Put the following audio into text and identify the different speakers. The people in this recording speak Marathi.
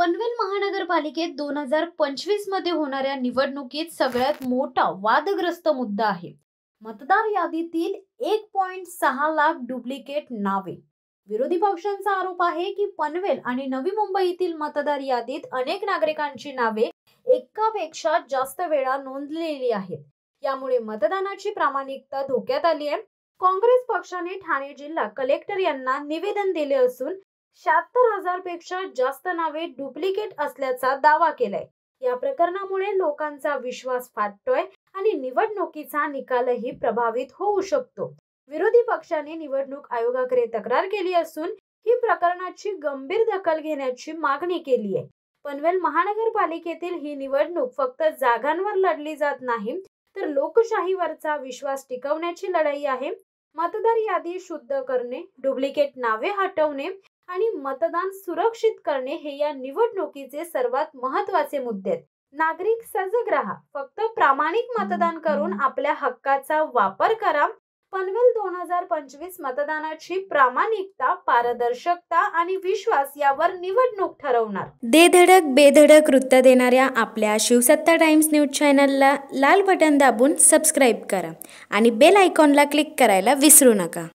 Speaker 1: पनवेल महानगरपालिकेत 2025 मध्ये होणाऱ्या निवडणुकीत सगळ्यात मोठा वादग्रस्त मुद्दा आहे मतदार यादीतील 1.6 लाख डुप्लिकेट नावे। विरोधी पक्षांचा आरोप आहे की पनवेल आणि नवी मुंबईतील मतदार यादीत अनेक नागरिकांची नावे एकापेक्षा जास्त वेळा नोंदलेली आहेत। यामुळे मतदानाची प्रामाणिकता धोक्यात आली आहे। काँग्रेस पक्षाने ठाणे जिल्हा कलेक्टर यांना निवेदन दिले असून 76,000 पेक्षा जास्त नावे डुप्लिकेट असल्याचा दावा केलाय। या प्रकरणामुळे लोकांचा विश्वास फाटतोय आणि निवडणुकीचा निकालही प्रभावित होऊ शकतो। विरोधी पक्षाने निवडणूक आयोगाकडे तक्रार केली असून ही प्रकरणाची गंभीर दखल घेण्याची मागणी केली आहे। पनवेल महानगरपालिकेतील ही निवडणूक फक्त जागांवर लढली जात नाही तर लोकशाहीवरचा विश्वास टिकवण्याची लढाई आहे। मतदार यादी शुद्ध करणे, डुप्लिकेट नावे हटवणे आणि मतदान सुरक्षित करणे हे या निवडणुकीचे सर्वात महत्त्वाचे मुद्दे आहेत। नागरिक सजग राहा, फक्त प्रामाणिक मतदान करून आपल्या हक्काचा वापर करा। पनवेल 2025 मतदानाची प्रामाणिकता, पारदर्शकता आणि विश्वास यावर निवडणूक ठरवणार।
Speaker 2: धडक बेधडक वृत्त देणाऱ्या आपल्या शिवसत्ता टाइम्स न्यूज चॅनलला लाल बटन दाबून सबस्क्राईब करा आणि बेल आयकॉनला क्लिक करायला विसरू नका।